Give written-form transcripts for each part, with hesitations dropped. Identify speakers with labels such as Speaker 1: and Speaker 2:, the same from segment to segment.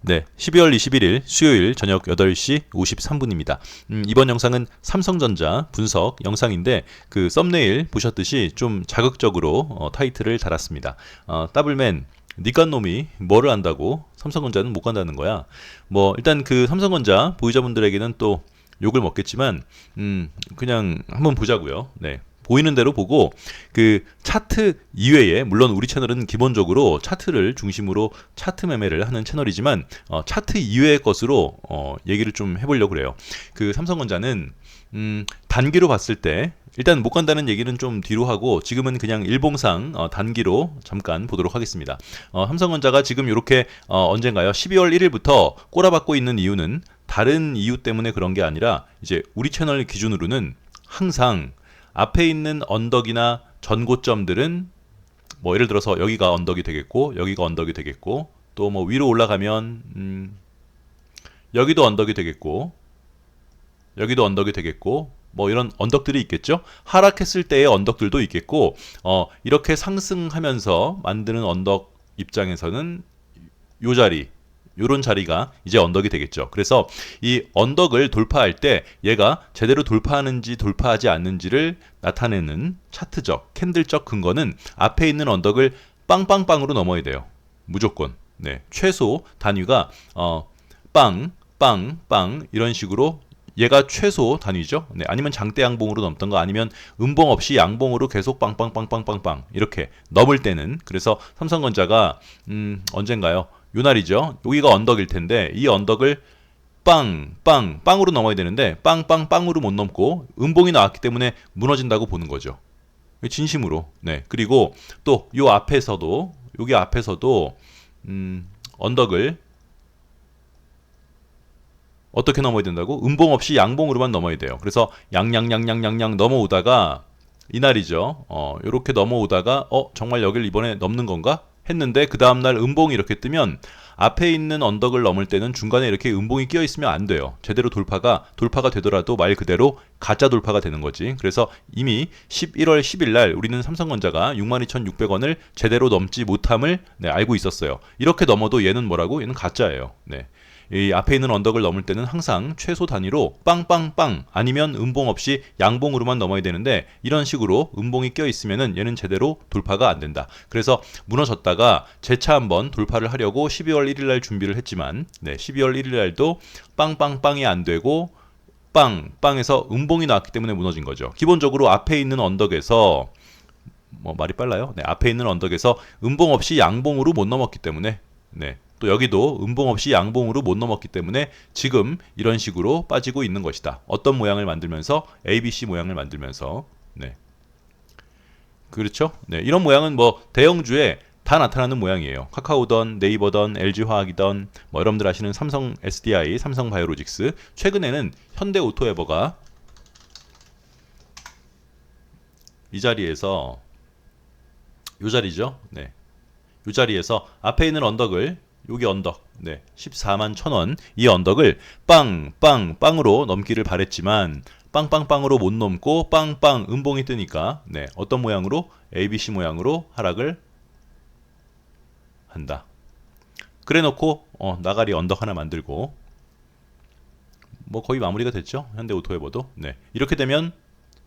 Speaker 1: 네, 12월 21일 수요일 저녁 8시 53분입니다. 이번 영상은 삼성전자 분석 영상인데 그 썸네일 보셨듯이 좀 자극적으로 타이틀을 달았습니다. 더블맨 니깐 놈이 뭐를 안다고 삼성전자는 못 간다는 거야. 뭐 일단 그 삼성전자 보유자분들에게는 또 욕을 먹겠지만 그냥 한번 보자고요. 네. 보이는 대로 보고 그 차트 이외에 물론 우리 채널은 기본적으로 차트를 중심으로 차트 매매를 하는 채널이지만 차트 이외의 것으로 얘기를 좀 해보려고 그래요. 그 삼성전자는 단기로 봤을 때 일단 못 간다는 얘기는 좀 뒤로 하고 지금은 그냥 일봉상 단기로 잠깐 보도록 하겠습니다. 삼성전자가 지금 이렇게 언젠가요? 12월 1일부터 꼬라박고 있는 이유는 다른 이유 때문에 그런 게 아니라 이제 우리 채널 기준으로는 항상 앞에 있는 언덕이나 전고점들은 뭐 예를 들어서 여기가 언덕이 되겠고 여기가 언덕이 되겠고 또 뭐 위로 올라가면 여기도 언덕이 되겠고 여기도 언덕이 되겠고 뭐 이런 언덕들이 있겠죠. 하락했을 때의 언덕들도 있겠고 이렇게 상승하면서 만드는 언덕 입장에서는 요 자리 요런 자리가 이제 언덕이 되겠죠. 그래서 이 언덕을 돌파할 때 얘가 제대로 돌파하는지 돌파하지 않는지를 나타내는 차트적, 캔들적 근거는 앞에 있는 언덕을 빵빵빵으로 넘어야 돼요. 무조건. 네. 최소 단위가 빵, 빵, 빵 이런 식으로 얘가 최소 단위죠. 네, 아니면 장대 양봉으로 넘던가 아니면 음봉 없이 양봉으로 계속 빵빵빵빵빵빵 이렇게 넘을 때는 그래서 삼성전자가 언젠가요? 요 날이죠. 여기가 언덕일 텐데 이 언덕을 빵으로 넘어야 되는데 빵으로 못 넘고 음봉이 나왔기 때문에 무너진다고 보는 거죠. 진심으로. 네. 그리고 또 요 앞에서도 여기 앞에서도 언덕을 어떻게 넘어야 된다고? 음봉 없이 양봉으로만 넘어야 돼요. 그래서 양양 넘어오다가 이날이죠. 요렇게 넘어오다가 정말 여길 이번에 넘는 건가? 했는데 그 다음날 음봉이 이렇게 뜨면 앞에 있는 언덕을 넘을 때는 중간에 이렇게 음봉이 끼어 있으면 안 돼요. 제대로 돌파가 되더라도 말 그대로 가짜 돌파가 되는 거지. 그래서 이미 11월 10일 날 우리는 삼성전자가 62,600원을 제대로 넘지 못함을 알고 있었어요. 이렇게 넘어도 얘는 뭐라고? 얘는 가짜예요. 네. 이 앞에 있는 언덕을 넘을 때는 항상 최소 단위로 빵빵빵 아니면 음봉 없이 양봉으로만 넘어야 되는데 이런 식으로 음봉이 껴 있으면은 얘는 제대로 돌파가 안 된다. 그래서 무너졌다가 재차 한번 돌파를 하려고 12월 1일 날 준비를 했지만 12월 1일 날도 빵빵빵이 안 되고 빵에서 음봉이 나왔기 때문에 무너진 거죠. 기본적으로 앞에 있는 언덕에서 뭐 말이 빨라요. 앞에 있는 언덕에서 음봉 없이 양봉으로 못 넘었기 때문에 또 여기도 음봉 없이 양봉으로 못 넘었기 때문에 지금 이런 식으로 빠지고 있는 것이다. 어떤 모양을 만들면서 ABC 모양을 만들면서 그렇죠? 이런 모양은 뭐 대형주에 다 나타나는 모양이에요. 카카오던, 네이버던, LG화학이던 뭐 여러분들 아시는 삼성 SDI, 삼성바이오로직스 최근에는 현대오토에버가 이 자리에서 요 자리죠. 요 자리에서 앞에 있는 언덕을 여기 언덕 14만 1,000원 이 언덕을 빵으로 넘기를 바랬지만 빵으로 못 넘고 음봉이 뜨니까 어떤 모양으로 ABC 모양으로 하락을 한다. 그래 놓고 나가리 언덕 하나 만들고 뭐 거의 마무리가 됐죠. 현대오토에버도 이렇게 되면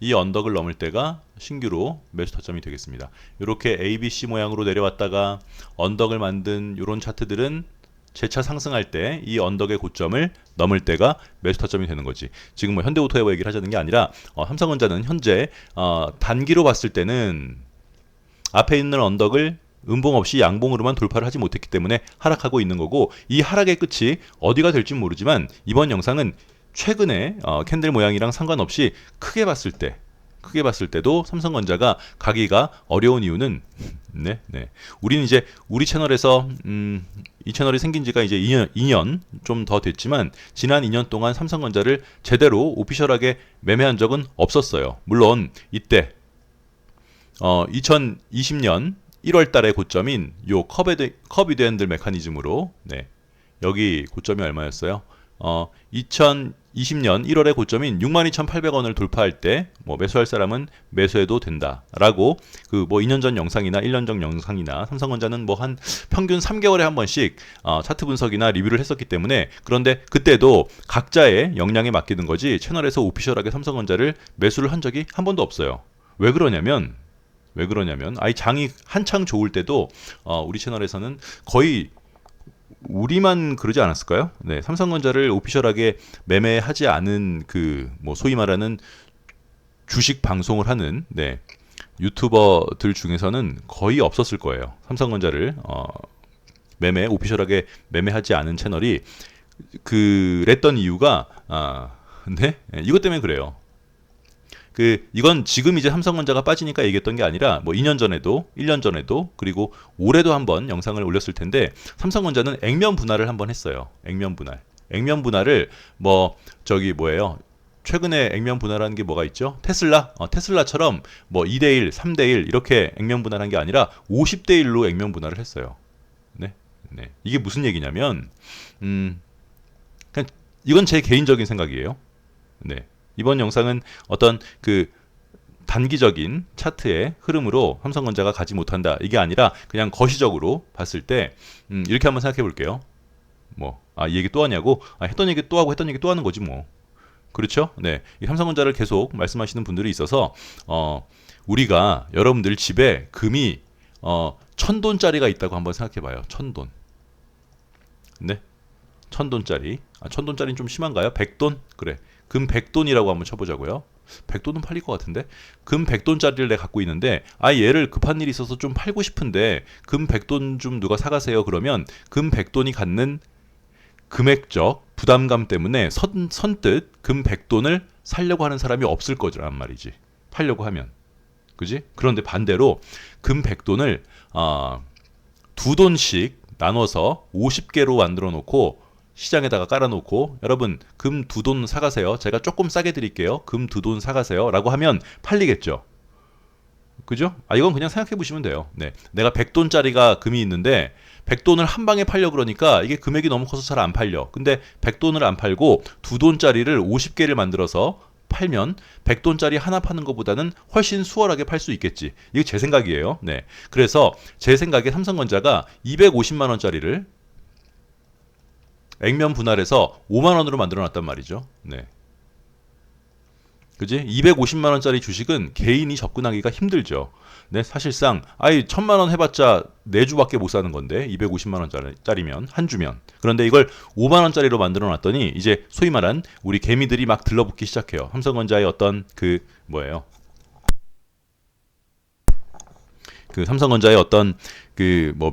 Speaker 1: 이 언덕을 넘을 때가 신규로 매수 타점이 되겠습니다. 이렇게 ABC 모양으로 내려왔다가 언덕을 만든 이런 차트들은 재차 상승할 때 이 언덕의 고점을 넘을 때가 매수 타점이 되는 거지. 지금 뭐 현대오토에버 얘기를 하자는 게 아니라 삼성전자는 현재 단기로 봤을 때는 앞에 있는 언덕을 음봉 없이 양봉으로만 돌파를 하지 못했기 때문에 하락하고 있는 거고 이 하락의 끝이 어디가 될지 모르지만 이번 영상은 최근에 캔들 모양이랑 상관없이 크게 봤을 때도 삼성전자가 가기가 어려운 이유는 우리는 이제 우리 채널에서 이 채널이 생긴 지가 이제 2년 좀 더 됐지만 지난 2년 동안 삼성전자를 제대로 오피셜하게 매매한 적은 없었어요. 물론 이때 2020년 1월 달의 고점인 요 커비드 핸들 메커니즘으로 여기 고점이 얼마였어요? 20년 1월의 고점인 62,800원을 돌파할 때 뭐 매수할 사람은 매수해도 된다라고 그 뭐 2년 전 영상이나 1년 전 영상이나 삼성전자는 뭐 한 평균 3개월에 한 번씩 차트 분석이나 리뷰를 했었기 때문에 그런데 그때도 각자의 역량에 맡기는 거지 채널에서 오피셜하게 삼성전자를 매수를 한 적이 한 번도 없어요. 왜 그러냐면 아이 장이 한창 좋을 때도 우리 채널에서는 거의 우리만 그러지 않았을까요? 네, 삼성전자를 오피셜하게 매매하지 않은 그 뭐 소위 말하는 주식 방송을 하는 유튜버들 중에서는 거의 없었을 거예요. 삼성전자를 오피셜하게 매매하지 않은 채널이 그랬던 이유가 이것 때문에 그래요. 이건 지금 이제 삼성전자가 빠지니까 얘기했던 게 아니라 뭐 2년 전에도 1년 전에도 그리고 올해도 한번 영상을 올렸을 텐데 삼성전자는 액면 분할을 한번 했어요. 액면 분할을 뭐 저기 뭐예요? 최근에 액면 분할하는 게 뭐가 있죠? 테슬라처럼 뭐 2대1, 3대1 이렇게 액면 분할한 게 아니라 50대1로 액면 분할을 했어요. 네. 이게 무슨 얘기냐면 그냥 이건 제 개인적인 생각이에요. 네. 이번 영상은 어떤 그 단기적인 차트의 흐름으로 삼성전자가 가지 못한다 이게 아니라 그냥 거시적으로 봤을 때 이렇게 한번 생각해 볼게요. 이 얘기 또 하냐고? 했던 얘기 또 하고 했던 얘기 또 하는 거지 뭐. 그렇죠? 네. 이 삼성전자를 계속 말씀하시는 분들이 있어서 우리가 여러분들 집에 금이 1,000돈짜리가 있다고 한번 생각해 봐요. 1,000돈. 네. 1,000돈짜리. 1,000돈짜리는 좀 심한가요? 100돈? 그래. 금 100돈이라고 한번 쳐보자고요. 100돈은 팔릴 것 같은데 금 100돈짜리를 내가 갖고 있는데 얘를 급한 일이 있어서 좀 팔고 싶은데 금 100돈 좀 누가 사가세요 그러면 금 100돈이 갖는 금액적 부담감 때문에 선뜻 금 100돈을 살려고 하는 사람이 없을 거란 말이지. 팔려고 하면. 그지? 그런데 반대로 금 100돈을 2돈씩 나눠서 50개로 만들어 놓고 시장에다가 깔아놓고 여러분 금 2돈 사가세요. 제가 조금 싸게 드릴게요. 금 2돈 사가세요. 라고 하면 팔리겠죠. 그죠? 이건 그냥 생각해 보시면 돼요. 네. 내가 100돈짜리가 금이 있는데 100돈을 한 방에 팔려 그러니까 이게 금액이 너무 커서 잘 안 팔려. 근데 100돈을 안 팔고 2돈짜리를 50개를 만들어서 팔면 100돈짜리 하나 파는 것보다는 훨씬 수월하게 팔 수 있겠지. 이게 제 생각이에요. 네. 그래서 제 생각에 삼성전자가 250만 원짜리를 액면 분할해서 5만 원으로 만들어 놨단 말이죠. 네. 그지? 250만 원짜리 주식은 개인이 접근하기가 힘들죠. 네, 사실상 1,000만 원 해봤자 4주밖에 못 사는 건데 250만 원짜리면 한 주면. 그런데 이걸 5만 원짜리로 만들어 놨더니 이제 소위 말한 우리 개미들이 막 들러붙기 시작해요. 삼성전자의 어떤 삼성전자의 어떤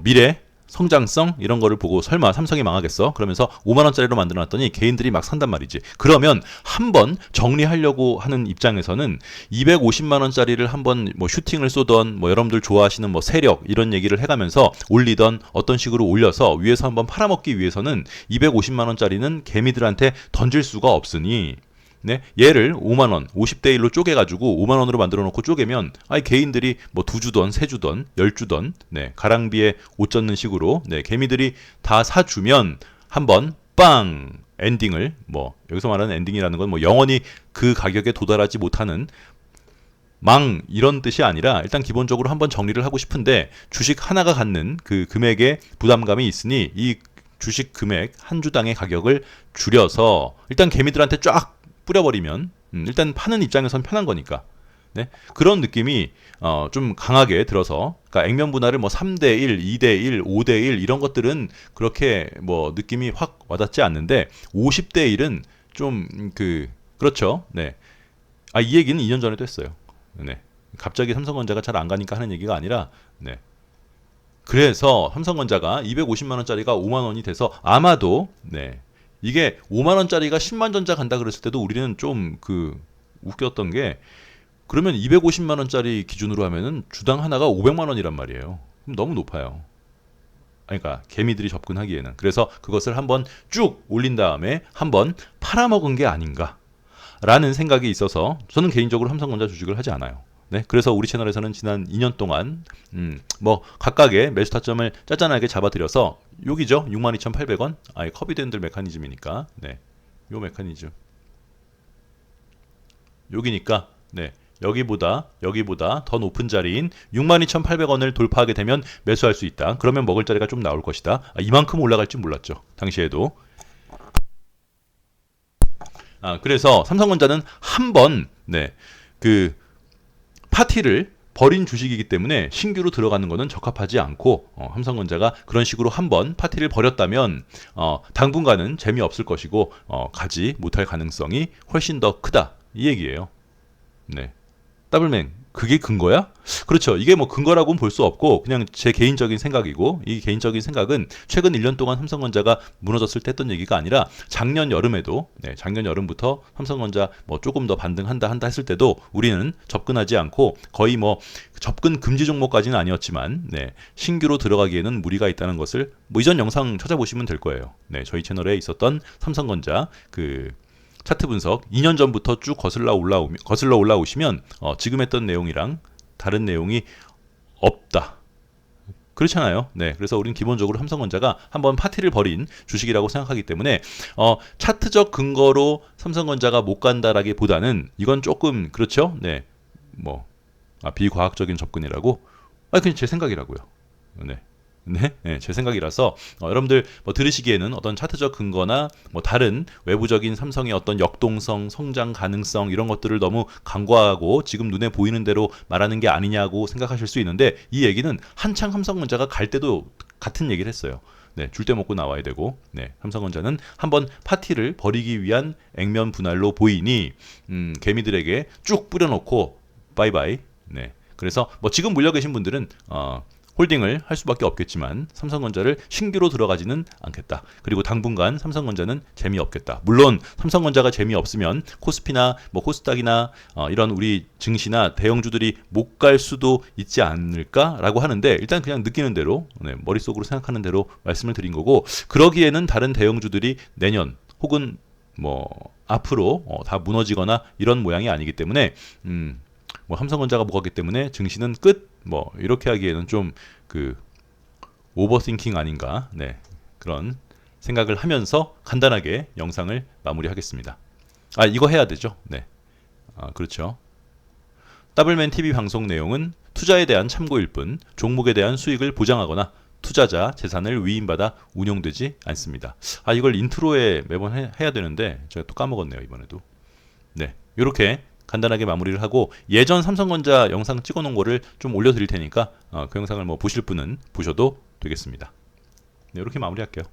Speaker 1: 미래 성장성 이런 거를 보고 설마 삼성이 망하겠어? 그러면서 5만 원짜리로 만들어 놨더니 개인들이 막 산단 말이지. 그러면 한번 정리하려고 하는 입장에서는 250만 원짜리를 한번 슈팅을 쏘던 여러분들 좋아하시는 세력 이런 얘기를 해가면서 올리던 어떤 식으로 올려서 위에서 한번 팔아먹기 위해서는 250만 원짜리는 개미들한테 던질 수가 없으니 네, 얘를 5만 원, 50대 1로 쪼개가지고 5만 원으로 만들어 놓고 쪼개면 개인들이 2주던, 3주던, 10주던 가랑비에 옷 젖는 식으로 개미들이 다 사주면 한번 빵 엔딩을 여기서 말하는 엔딩이라는 건 영원히 그 가격에 도달하지 못하는 망 이런 뜻이 아니라 일단 기본적으로 한번 정리를 하고 싶은데 주식 하나가 갖는 그 금액의 부담감이 있으니 이 주식 금액 한 주당의 가격을 줄여서 일단 개미들한테 쫙 뿌려버리면 일단 파는 입장에선 편한 거니까 네? 그런 느낌이 좀 강하게 들어서 그러니까 액면 분할을 3대1, 2대1, 5대1 이런 것들은 그렇게 느낌이 확 와닿지 않는데 50대1은 좀 그렇죠. 네. 이 얘기는 2년 전에도 했어요. 네. 갑자기 삼성전자가 잘 안 가니까 하는 얘기가 아니라 네. 그래서 삼성전자가 250만 원짜리가 5만 원이 돼서 아마도 네. 이게 5만 원짜리가 10만 전자 간다 그랬을 때도 우리는 좀 웃겼던 게 그러면 250만 원짜리 기준으로 하면은 주당 하나가 500만 원이란 말이에요. 그럼 너무 높아요. 그러니까 개미들이 접근하기에는. 그래서 그것을 한번 쭉 올린 다음에 한번 팔아먹은 게 아닌가라는 생각이 있어서 저는 개인적으로 삼성전자 주식을 하지 않아요. 네, 그래서 우리 채널에서는 지난 2년 동안 각각의 매수 타점을 짜잔하게 잡아드려서 여기죠. 62,800원. 커비드핸들 메커니즘이니까. 네. 요 메커니즘. 여기니까 네. 여기보다 더 높은 자리인 62,800원을 돌파하게 되면 매수할 수 있다. 그러면 먹을 자리가 좀 나올 것이다. 이만큼 올라갈 줄 몰랐죠. 당시에도. 그래서 삼성전자는 한번 네, 그 파티를 버린 주식이기 때문에 신규로 들어가는 것은 적합하지 않고 삼성전자가 그런 식으로 한번 파티를 버렸다면 당분간은 재미없을 것이고 가지 못할 가능성이 훨씬 더 크다. 이 얘기예요. 네. 더블맨 그게 근거야? 그렇죠. 이게 뭐 근거라고는 볼 수 없고 그냥 제 개인적인 생각이고 이 개인적인 생각은 최근 1년 동안 삼성전자가 무너졌을 때 했던 얘기가 아니라 작년 여름에도 작년 여름부터 삼성전자 뭐 조금 더 반등한다 했을 때도 우리는 접근하지 않고 거의 뭐 접근 금지 종목까지는 아니었지만 신규로 들어가기에는 무리가 있다는 것을 뭐 이전 영상 찾아보시면 될 거예요. 저희 채널에 있었던 삼성전자 그 차트 분석 2년 전부터 쭉 거슬러 올라오시면 지금 했던 내용이랑 다른 내용이 없다. 그렇잖아요. 그래서 우리는 기본적으로 삼성전자가 한번 파티를 벌인 주식이라고 생각하기 때문에 차트적 근거로 삼성전자가 못 간다라기보다는 이건 조금 그렇죠. 비과학적인 접근이라고. 그냥 제 생각이라고요. 제 생각이라서 여러분들 뭐 들으시기에는 어떤 차트적 근거나 뭐 다른 외부적인 삼성의 어떤 역동성, 성장 가능성 이런 것들을 너무 간과하고 지금 눈에 보이는 대로 말하는 게 아니냐고 생각하실 수 있는데 이 얘기는 한창 삼성전자가 갈 때도 같은 얘기를 했어요. 줄 때 먹고 나와야 되고 삼성전자는 한번 파티를 벌이기 위한 액면 분할로 보이니 개미들에게 쭉 뿌려놓고 바이바이. 그래서 뭐 지금 물려 계신 분들은 홀딩을 할 수밖에 없겠지만 삼성전자를 신규로 들어가지는 않겠다. 그리고 당분간 삼성전자는 재미없겠다. 물론 삼성전자가 재미없으면 코스피나 뭐 코스닥이나 이런 우리 증시나 대형주들이 못 갈 수도 있지 않을까라고 하는데 일단 그냥 느끼는 대로 머릿속으로 생각하는 대로 말씀을 드린 거고 그러기에는 다른 대형주들이 내년 혹은 뭐 앞으로 다 무너지거나 이런 모양이 아니기 때문에 뭐 삼성전자가 못 갔기 때문에 증시는 끝 뭐 이렇게 하기에는 좀 그 오버띵킹 아닌가 그런 생각을 하면서 간단하게 영상을 마무리하겠습니다. 이거 해야 되죠. 그렇죠. 더블맨 TV 방송 내용은 투자에 대한 참고일 뿐 종목에 대한 수익을 보장하거나 투자자 재산을 위임받아 운용되지 않습니다. 이걸 인트로에 매번 해야 되는데 제가 또 까먹었네요. 이번에도. 이렇게 간단하게 마무리를 하고 예전 삼성전자 영상 찍어놓은 거를 좀 올려드릴 테니까 그 영상을 뭐 보실 분은 보셔도 되겠습니다. 이렇게 마무리할게요.